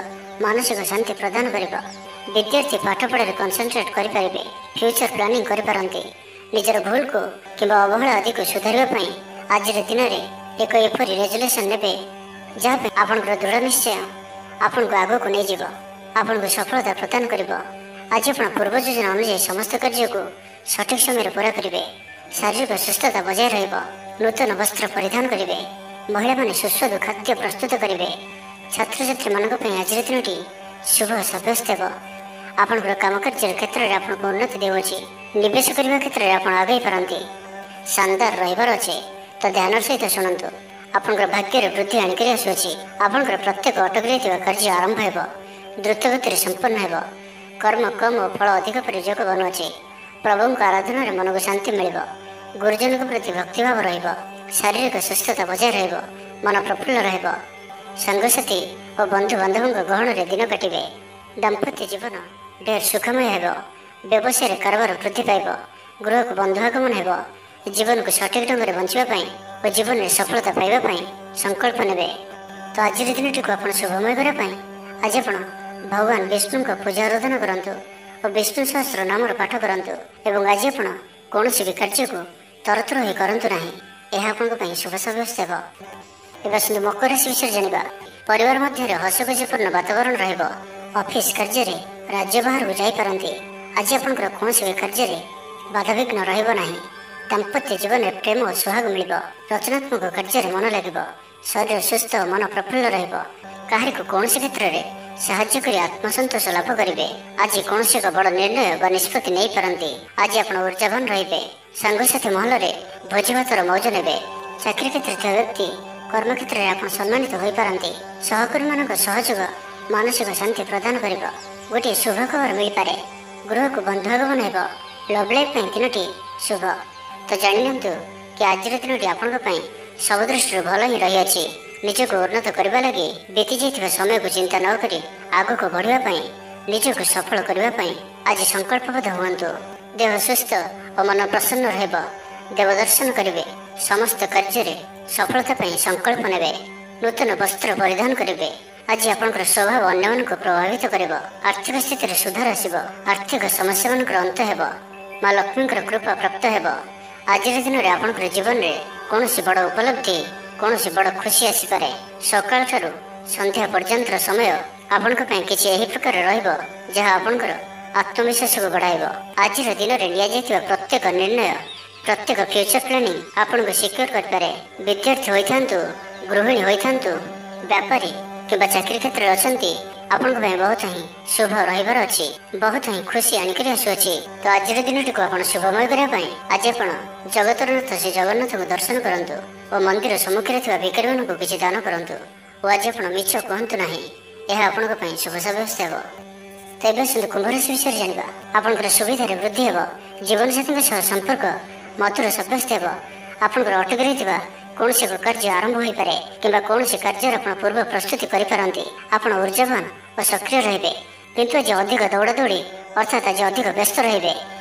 ମାନସିକ ଶାନ୍ତି ପ୍ରଦାନ କରିବ। ବିଦ୍ୟାର୍ଥୀ ପାଠପଢ଼ାରେ କନସେନ୍ଟ୍ରେଟ୍ କରିପାରିବେ। ଫ୍ୟୁଚର ପ୍ଲାନିଂ କରିପାରନ୍ତି। ନିଜର ଭୁଲକୁ କିମ୍ବା ଅବହେଳା ଆଦିକୁ ସୁଧାରିବା ପାଇଁ ଆଜିର ଦିନରେ ଏକ ଏପରି ରେଜୁଲେସନ୍ ନେବେ ଯାହା ପାଇଁ ଆପଣଙ୍କର ଦୃଢ଼ ନିଶ୍ଚୟ ଆପଣଙ୍କୁ ଆଗକୁ ନେଇଯିବ, ଆପଣଙ୍କୁ ସଫଳତା ପ୍ରଦାନ କରିବ। ଆଜି ଆପଣ ପୂର୍ବ ଯୋଜନା ଅନୁଯାୟୀ ସମସ୍ତ କାର୍ଯ୍ୟକୁ ସଠିକ୍ ସମୟରେ ପୁରା କରିବେ। ଶାରୀରିକ ସୁସ୍ଥତା ବଜାୟ ରହିବ। ନୂତନ ବସ୍ତ୍ର ପରିଧାନ କରିବେ। ମହିଳାମାନେ ସୁସ୍ୱାଦୁ ଖାଦ୍ୟ ପ୍ରସ୍ତୁତ କରିବେ। ଛାତ୍ରଛାତ୍ରୀମାନଙ୍କ ପାଇଁ ଆଜିର ଦିନଟି ଶୁଭ ସାବ୍ୟସ୍ତ ହେବ। ଆପଣଙ୍କର କାମକାର୍ଯ୍ୟର କ୍ଷେତ୍ରରେ ଆପଣଙ୍କୁ ଉନ୍ନତି ଦେଉଅଛି। ନିବେଶ କରିବା କ୍ଷେତ୍ରରେ ଆପଣ ଆଗେଇ ପାରନ୍ତି। ଶାନଦାର ରହିବାର ଅଛି, ତ ଧ୍ୟାନର ସହିତ ଶୁଣନ୍ତୁ। ଆପଣଙ୍କର ଭାଗ୍ୟରେ ବୃଦ୍ଧି ଆଣିକରି ଆସୁଅଛି। ଆପଣଙ୍କର ପ୍ରତ୍ୟେକ ଅଟକି ରହିଥିବା କାର୍ଯ୍ୟ ଆରମ୍ଭ ହେବ। ଦ୍ରୁତ ଗତିରେ ସମ୍ପନ୍ନ ହେବ। କର୍ମ କମ୍ ଓ ଫଳ ଅଧିକ ପରି ଯୋଗ ବନୁଅଛି। ପ୍ରଭୁଙ୍କ ଆରାଧନାରେ ମନକୁ ଶାନ୍ତି ମିଳିବ। ଗୁରୁଜନଙ୍କ ପ୍ରତି ଭକ୍ତିଭାବ ରହିବ। ଶାରୀରିକ ସୁସ୍ଥତା ବଜାୟ ରହିବ। ମନ ପ୍ରଫୁଲ୍ଲ ରହିବ। ସାଙ୍ଗସାଥୀ ଓ ବନ୍ଧୁବାନ୍ଧବଙ୍କ ଗହଣରେ ଦିନ କାଟିବେ। ଦାମ୍ପତ୍ୟ ଜୀବନ ଢେର ସୁଖମୟ ହେବ। ବ୍ୟବସାୟରେ କାରବାର ବୃଦ୍ଧି ପାଇବ। ଗୃହକୁ ବନ୍ଧୁ ଆଗମନ ହେବ। ଜୀବନକୁ ସଠିକ୍ ଢଙ୍ଗରେ ବଞ୍ଚିବା ପାଇଁ ଓ ଜୀବନରେ ସଫଳତା ପାଇବା ପାଇଁ ସଂକଳ୍ପ ନେବେ। ତ ଆଜିର ଦିନଟିକୁ ଆପଣ ଶୁଭମୟ କରିବା ପାଇଁ ଆଜି ଆପଣ ଭଗବାନ ବିଷ୍ଣୁଙ୍କ ପୂଜା ଆରାଧନା କରନ୍ତୁ ଓ ବିଷ୍ଣୁ ସହସ୍ର ନାମର ପାଠ କରନ୍ତୁ। ଏବଂ ଆଜି ଆପଣ କୌଣସି ବି କାର୍ଯ୍ୟକୁ ତରତର ହୋଇ କରନ୍ତୁ ନାହିଁ। ଏହା ଆପଣଙ୍କ ପାଇଁ ଶୁଭ ସାବ୍ୟସ୍ତ ହେବ। ଏବେ ଆସନ୍ତୁ ମକର ରାଶି ବିଷୟରେ ଜାଣିବା। ପରିବାର ମଧ୍ୟରେ ହସଖୁସିପୂର୍ଣ୍ଣ ବାତାବରଣ ରହିବ। ଅଫିସ କାର୍ଯ୍ୟରେ ରାଜ୍ୟ ବାହାରକୁ ଯାଇପାରନ୍ତି। ଆଜି ଆପଣଙ୍କର କୌଣସି ବି କାର୍ଯ୍ୟରେ ବାଧାବିଘ୍ନ ରହିବ ନାହିଁ। ଦାମ୍ପତ୍ୟ ଜୀବନରେ ପ୍ରେମ ଓ ସୁହାଗ ମିଳିବ। ରଚନାତ୍ମକ କାର୍ଯ୍ୟରେ ମନ ଲାଗିବ। ଶରୀର ସୁସ୍ଥ ଓ ମନ ପ୍ରଫୁଲ୍ଲ ରହିବ। କାହାରିକୁ କୌଣସି କ୍ଷେତ୍ରରେ ସାହାଯ୍ୟ କରି ଆତ୍ମସନ୍ତୋଷ ଲାଭ କରିବେ। ଆଜି କୌଣସି ଏକ ବଡ଼ ନିର୍ଣ୍ଣୟ ବା ନିଷ୍ପତ୍ତି ନେଇପାରନ୍ତି। ଆଜି ଆପଣ ଉର୍ଜାବାନ ରହିବେ। ସାଙ୍ଗସାଥୀ ମହଲରେ ଭୋଜିଭାତର ମୌଜ ନେବେ। ଚାକିରି କ୍ଷେତ୍ରରେ ଥିବା ବ୍ୟକ୍ତି କର୍ମକ୍ଷେତ୍ରରେ ଆପଣ ସମ୍ମାନିତ ହୋଇପାରନ୍ତି। ସହକର୍ମୀମାନଙ୍କ ସହଯୋଗ ମାନସିକ ଶାନ୍ତି ପ୍ରଦାନ କରିବ। ଗୋଟିଏ ଶୁଭ ଖବର ମିଳିପାରେ। ଗୃହକୁ ବନ୍ଧୁ ଆଗମନ ହେବ। ଲଭ୍ ଲାଇଫ୍ ପାଇଁ ଦିନଟି ଶୁଭ। ତ ଜାଣିନିଅନ୍ତୁ କି ଆଜିର ଦିନଟି ଆପଣଙ୍କ ପାଇଁ ସବୁ ଦୃଷ୍ଟିରୁ ଭଲ ହିଁ ରହିଅଛି। ନିଜକୁ ଉନ୍ନତ କରିବା ଲାଗି ବିତି ଯାଇଥିବା ସମୟକୁ ଚିନ୍ତା ନ କରି ଆଗକୁ ବଢ଼ିବା ପାଇଁ, ନିଜକୁ ସଫଳ କରିବା ପାଇଁ ଆଜି ସଂକଳ୍ପବଦ୍ଧ ହୁଅନ୍ତୁ। ଦେହ ସୁସ୍ଥ ଓ ମନ ପ୍ରସନ୍ନ ରହିବ। ଦେବଦର୍ଶନ କରିବେ। ସମସ୍ତ କାର୍ଯ୍ୟରେ ସଫଳତା ପାଇଁ ସଂକଳ୍ପ ନେବେ। ନୂତନ ବସ୍ତ୍ର ପରିଧାନ କରିବେ। ଆଜି ଆପଣଙ୍କର ସ୍ୱଭାବ ଅନ୍ୟମାନଙ୍କୁ ପ୍ରଭାବିତ କରିବ। ଆର୍ଥିକ ସ୍ଥିତିରେ ସୁଧାର ଆସିବ। ଆର୍ଥିକ ସମସ୍ୟାମାନଙ୍କର ଅନ୍ତ ହେବ। ମା ଲକ୍ଷ୍ମୀଙ୍କର କୃପା ପ୍ରାପ୍ତ ହେବ। ଆଜିର ଦିନରେ ଆପଣଙ୍କର ଜୀବନରେ କୌଣସି ବଡ଼ ଉପଲବ୍ଧି, କୌଣସି ବଡ଼ ଖୁସି ଆସିପାରେ। ସକାଳଠାରୁ ସନ୍ଧ୍ୟା ପର୍ଯ୍ୟନ୍ତର ସମୟ ଆପଣଙ୍କ ପାଇଁ କିଛି ଏହି ପ୍ରକାର ରହିବ ଯାହା ଆପଣଙ୍କର ଆତ୍ମବିଶ୍ୱାସକୁ ବଢ଼ାଇବ। ଆଜିର ଦିନରେ ନିଆଯାଇଥିବା ପ୍ରତ୍ୟେକ ନିର୍ଣ୍ଣୟ, ପ୍ରତ୍ୟେକ ଫ୍ୟୁଚର ପ୍ଲାନିଂ ଆପଣଙ୍କୁ ସିକ୍ୟୁର କରିପାରେ। ବିଦ୍ୟାର୍ଥୀ ହୋଇଥାନ୍ତୁ, ଗୃହିଣୀ ହୋଇଥାନ୍ତୁ, ବ୍ୟାପାରୀ କିମ୍ବା ଚାକିରି କ୍ଷେତ୍ରରେ ଅଛନ୍ତି, ଆପଣଙ୍କ ପାଇଁ ବହୁତ ହିଁ ଶୁଭ ରହିବାର ଅଛି। ବହୁତ ହିଁ ଖୁସି ଆଣିକରି ଆସୁଅଛି। ତ ଆଜିର ଦିନଟିକୁ ଆପଣ ଶୁଭମୟ କରିବା ପାଇଁ ଆଜି ଆପଣ ଜଗତର ନାଥ ଶ୍ରୀ ଜଗନ୍ନାଥଙ୍କୁ ଦର୍ଶନ କରନ୍ତୁ ଓ ମନ୍ଦିର ସମ୍ମୁଖରେ ଥିବା ଭିକାରୀମାନଙ୍କୁ କିଛି ଦାନ କରନ୍ତୁ ଓ ଆଜି ଆପଣ ମିଛ କୁହନ୍ତୁ ନାହିଁ। ଏହା ଆପଣଙ୍କ ପାଇଁ ଶୁଭ ସାବ୍ୟସ୍ତ ହେବ। ତ ଏବେ ଆସନ୍ତୁ କୁମ୍ଭ ରାଶି ବିଷୟରେ ଜାଣିବା। ଆପଣଙ୍କର ସୁବିଧାରେ ବୃଦ୍ଧି ହେବ। ଜୀବନସାଥୀଙ୍କ ସହ ସମ୍ପର୍କ ମଧୁର ସାବ୍ୟସ୍ତ ହେବ। ଆପଣଙ୍କର ଅଟକି ରହିଥିବା କୌଣସି ଏକ କାର୍ଯ୍ୟ ଆରମ୍ଭ ହୋଇପାରେ କିମ୍ବା କୌଣସି କାର୍ଯ୍ୟର ଆପଣ ପୂର୍ବ ପ୍ରସ୍ତୁତି କରିପାରନ୍ତି। ଆପଣ ଉର୍ଜାବାନ ଓ ସକ୍ରିୟ ରହିବେ, କିନ୍ତୁ ଆଜି ଅଧିକ ଦୌଡ଼ାଦୌଡ଼ି ଅର୍ଥାତ୍ ଆଜି ଅଧିକ ବ୍ୟସ୍ତ ରହିବେ।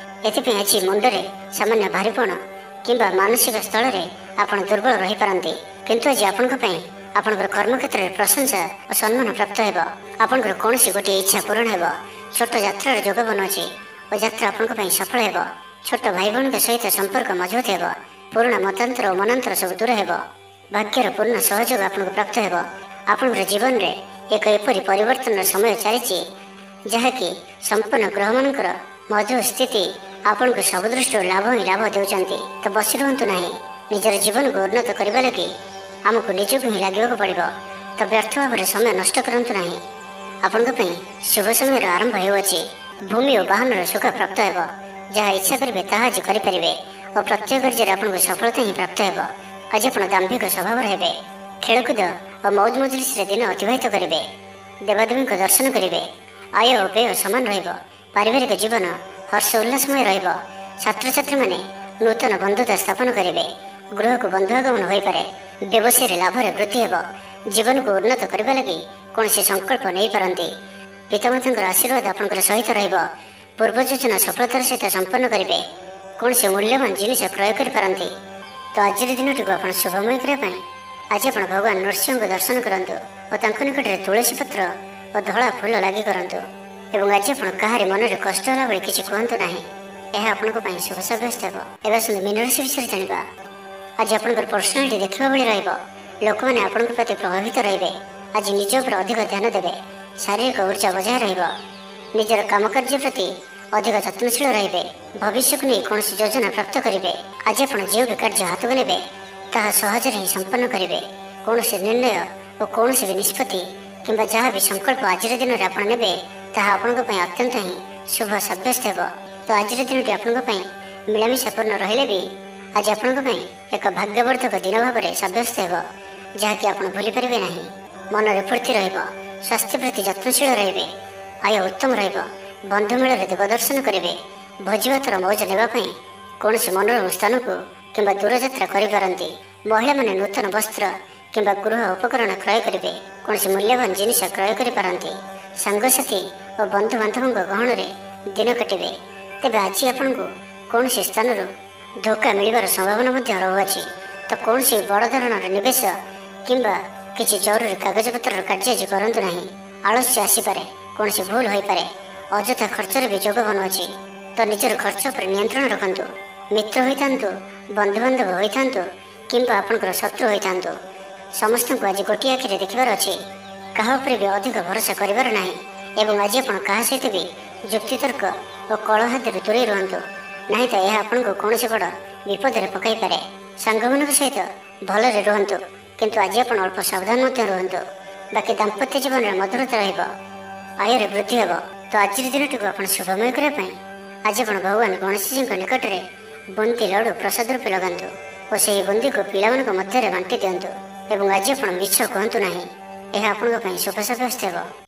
ଏଥିପାଇଁ ଆଜି ମୁଣ୍ଡରେ ସାମାନ୍ୟ ଭାରିପଣ କିମ୍ବା ମାନସିକ ସ୍ଥଳରେ ଆପଣ ଦୁର୍ବଳ ରହିପାରନ୍ତି। କିନ୍ତୁ ଆଜି ଆପଣଙ୍କ ପାଇଁ ଆପଣଙ୍କର କର୍ମକ୍ଷେତ୍ରରେ ପ୍ରଶଂସା ଓ ସମ୍ମାନ ପ୍ରାପ୍ତ ହେବ। ଆପଣଙ୍କର କୌଣସି ଗୋଟିଏ ଇଚ୍ଛା ପୂରଣ ହେବ। ଛୋଟ ଯାତ୍ରାର ଯୋଗ ବନୁଅଛି ଓ ଯାତ୍ରା ଆପଣଙ୍କ ପାଇଁ ସଫଳ ହେବ। ଛୋଟ ଭାଇ ଭଉଣୀଙ୍କ ସହିତ ସମ୍ପର୍କ ମଜବୁତ ହେବ। ପୁରୁଣା ମତାନ୍ତର ଓ ମନାନ୍ତର ସବୁ ଦୂର ହେବ। ଭାଗ୍ୟର ପୂର୍ଣ୍ଣ ସହଯୋଗ ଆପଣଙ୍କୁ ପ୍ରାପ୍ତ ହେବ। ଆପଣଙ୍କର ଜୀବନରେ ଏକ ଏପରି ପରିବର୍ତ୍ତନର ସମୟ ଚାଲିଛି ଯାହାକି ସମ୍ପୂର୍ଣ୍ଣ ଗ୍ରହମାନଙ୍କର ମଧୁର ସ୍ଥିତି ଆପଣଙ୍କୁ ସବୁ ଦୃଷ୍ଟିରୁ ଲାଭ ହିଁ ଲାଭ ଦେଉଛନ୍ତି। ତ ବସି ରୁହନ୍ତୁ ନାହିଁ। ନିଜର ଜୀବନକୁ ଉନ୍ନତ କରିବା ଲାଗି ଆମକୁ ନିଜକୁ ହିଁ ଲାଗିବାକୁ ପଡ଼ିବ। ତ ବ୍ୟର୍ଥ ଭାବରେ ସମୟ ନଷ୍ଟ କରନ୍ତୁ ନାହିଁ। ଆପଣଙ୍କ ପାଇଁ ଶୁଭ ସମୟର ଆରମ୍ଭ ହେଉଅଛି। ଭୂମି ଓ ବାହନର ସୁଖ ପ୍ରାପ୍ତ ହେବ। ଯାହା ଇଚ୍ଛା କରିବେ ତାହା ଆଜି କରିପାରିବେ ଓ ପ୍ରତ୍ୟେକ କାର୍ଯ୍ୟରେ ଆପଣଙ୍କୁ ସଫଳତା ହିଁ ପ୍ରାପ୍ତ ହେବ। ଆଜି ଆପଣ ଦାମ୍ଭିକ ସ୍ୱଭାବର ହେବେ। ଖେଳକୁଦ ଓ ମୌଜ ମଜଲିସରେ ଦିନ ଅତିବାହିତ କରିବେ। ଦେବାଦେବୀଙ୍କ ଦର୍ଶନ କରିବେ। ଆୟ ଓ ବ୍ୟୟ ସମାନ ରହିବ। ପାରିବାରିକ ଜୀବନ ହର୍ଷ ଉଲ୍ଲାସମୟ ରହିବ। ଛାତ୍ରଛାତ୍ରୀମାନେ ନୂତନ ବନ୍ଧୁତା ସ୍ଥାପନ କରିବେ। ଗୃହକୁ ବନ୍ଧୁ ଆଗମନ ହୋଇପାରେ। ବ୍ୟବସାୟରେ ଲାଭରେ ବୃଦ୍ଧି ହେବ। ଜୀବନକୁ ଉନ୍ନତ କରିବା ଲାଗି କୌଣସି ସଂକଳ୍ପ ନେଇପାରନ୍ତି। ପିତାମାତାଙ୍କର ଆଶୀର୍ବାଦ ଆପଣଙ୍କର ସହିତ ରହିବ। ପୂର୍ବ ଯୋଜନା ସଫଳତାର ସହିତ ସମ୍ପନ୍ନ କରିବେ। କୌଣସି ମୂଲ୍ୟବାନ ଜିନିଷ କ୍ରୟ କରିପାରନ୍ତି। ତ ଆଜିର ଦିନଟିକୁ ଆପଣ ଶୁଭମୟ କରିବା ପାଇଁ ଆଜି ଆପଣ ଭଗବାନ ନୃସିଂହଙ୍କୁ ଦର୍ଶନ କରନ୍ତୁ ଓ ତାଙ୍କ ନିକଟରେ ତୁଳସୀ ପତ୍ର ଓ ଧଳା ଫୁଲ ଲାଗି କରନ୍ତୁ। ଏବଂ ଆଜି ଆପଣ କାହାରି ମନରେ କଷ୍ଟ ହେଲା ଭଳି କିଛି କୁହନ୍ତୁ ନାହିଁ। ଏହା ଆପଣଙ୍କ ପାଇଁ ଶୁଭ ସାବ୍ୟସ୍ତ ହେବ। ଏବେ ଆସନ୍ତୁ ମୀନ ରାଶି ବିଷୟରେ ଜାଣିବା। ଆଜି ଆପଣଙ୍କର ପର୍ସନାଲିଟି ଦେଖିବା ଭଳି ରହିବ। ଲୋକମାନେ ଆପଣଙ୍କ ପ୍ରତି ପ୍ରଭାବିତ ରହିବେ। ଆଜି ନିଜ ଉପରେ ଅଧିକ ଧ୍ୟାନ ଦେବେ। ଶାରୀରିକ ଉର୍ଜା ବଜାୟ ରହିବ। ନିଜର କାମକାର୍ଯ୍ୟ ପ୍ରତି ଅଧିକ ଯତ୍ନଶୀଳ ରହିବେ। ଭବିଷ୍ୟକୁ ନେଇ କୌଣସି ଯୋଜନା ପ୍ରାପ୍ତ କରିବେ। ଆଜି ଆପଣ ଯେଉଁ ବି କାର୍ଯ୍ୟ ହାତକୁ ନେବେ ତାହା ସହଜରେ ହିଁ ସମ୍ପନ୍ନ କରିବେ। କୌଣସି ନିର୍ଣ୍ଣୟ ଓ କୌଣସି ବି ନିଷ୍ପତ୍ତି କିମ୍ବା ଯାହା ବି ସଂକଳ୍ପ ଆଜିର ଦିନରେ ଆପଣ ନେବେ ତାହା ଆପଣଙ୍କ ପାଇଁ ଅତ୍ୟନ୍ତ ହିଁ ଶୁଭ ସାବ୍ୟସ୍ତ ହେବ। ତ ଆଜିର ଦିନଟି ଆପଣଙ୍କ ପାଇଁ ମିଳାମିଶାପୂର୍ଣ୍ଣ ରହିଲେ ବି ଆଜି ଆପଣଙ୍କ ପାଇଁ ଏକ ଭାଗ୍ୟବର୍ଦ୍ଧକ ଦିନ ଭାବରେ ସାବ୍ୟସ୍ତ ହେବ, ଯାହାକି ଆପଣ ଭୁଲିପାରିବେ ନାହିଁ। ମନରେ ଫୁର୍ତ୍ତି ରହିବ। ସ୍ୱାସ୍ଥ୍ୟ ପ୍ରତି ଯତ୍ନଶୀଳ ରହିବେ। ଆୟ ଉତ୍ତମ ରହିବ। ବନ୍ଧୁ ମେଳରେ ଦେବ ଦର୍ଶନ କରିବେ। ଭୋଜିଭାତର ମୌଜ ନେବା ପାଇଁ କୌଣସି ମନୋରମ ସ୍ଥାନକୁ କିମ୍ବା ଦୂରଯାତ୍ରା କରିପାରନ୍ତି। ମହିଳାମାନେ ନୂତନ ବସ୍ତ୍ର କିମ୍ବା ଗୃହ ଉପକରଣ କ୍ରୟ କରିବେ। କୌଣସି ମୂଲ୍ୟବାନ ଜିନିଷ କ୍ରୟ କରିପାରନ୍ତି। ସାଙ୍ଗସାଥୀ ଓ ବନ୍ଧୁବାନ୍ଧବଙ୍କ ଗହଣରେ ଦିନ କାଟିବେ। ତେବେ ଆଜି ଆପଣଙ୍କୁ କୌଣସି ସ୍ଥାନରୁ ଧୋକା ମିଳିବାର ସମ୍ଭାବନା ମଧ୍ୟ ରହୁଅଛି। ତ କୌଣସି ବଡ଼ ଧରଣର ନିବେଶ କିମ୍ବା କିଛି ଜରୁରୀ କାଗଜପତ୍ରର କାର୍ଯ୍ୟ ଆଜି କରନ୍ତୁ ନାହିଁ। ଆଳସ୍ୟ ଆସିପାରେ। କୌଣସି ଭୁଲ ହୋଇପାରେ। ଅଯଥା ଖର୍ଚ୍ଚରେ ବି ଯୋଗ ବନୁଅଛି। ତ ନିଜର ଖର୍ଚ୍ଚ ଉପରେ ନିୟନ୍ତ୍ରଣ ରଖନ୍ତୁ। ମିତ୍ର ହୋଇଥାନ୍ତୁ, ବନ୍ଧୁବାନ୍ଧବ ହୋଇଥାନ୍ତୁ କିମ୍ବା ଆପଣଙ୍କର ଶତ୍ରୁ ହୋଇଥାନ୍ତୁ, ସମସ୍ତଙ୍କୁ ଆଜି ଗୋଟିଏ ଆଖିରେ ଦେଖିବାର ଅଛି। କାହା ଉପରେ ବି ଅଧିକ ଭରସା କରିବାର ନାହିଁ। ଏବଂ ଆଜି ଆପଣ କାହା ସହିତ ବି ଯୁକ୍ତିତର୍କ ଓ କଳହାତରୁ ଦୂରେଇ ରୁହନ୍ତୁ, ନାହିଁ ତ ଏହା ଆପଣଙ୍କୁ କୌଣସି ବଡ଼ ବିପଦରେ ପକାଇପାରେ। ସାଙ୍ଗମାନଙ୍କ ସହିତ ଭଲରେ ରୁହନ୍ତୁ, କିନ୍ତୁ ଆଜି ଆପଣ ଅଳ୍ପ ସାବଧାନ ମଧ୍ୟ ରୁହନ୍ତୁ। ବାକି ଦାମ୍ପତ୍ୟ ଜୀବନରେ ମଧୁରତା ରହିବ। ଆୟରେ ବୃଦ୍ଧି ହେବ। ତ ଆଜିର ଦିନଟିକୁ ଆପଣ ଶୁଭମୟ କରିବା ପାଇଁ ଆଜି ଆପଣ ଭଗବାନ ଗଣେଶଜୀଙ୍କ ନିକଟରେ ବୁନ୍ଦି ଲଡ଼ୁ ପ୍ରସାଦ ରୂପେ ଲଗାନ୍ତୁ ଓ ସେହି ବୁନ୍ଦିକୁ ପିଲାମାନଙ୍କ ମଧ୍ୟରେ ବାଣ୍ଟି ଦିଅନ୍ତୁ। ଏବଂ ଆଜି ଆପଣ ମିଛ କୁହନ୍ତୁ ନାହିଁ। ଏହା ଆପଣଙ୍କ ପାଇଁ ଶୁଭ ସାବ୍ୟସ୍ତ ହେବ।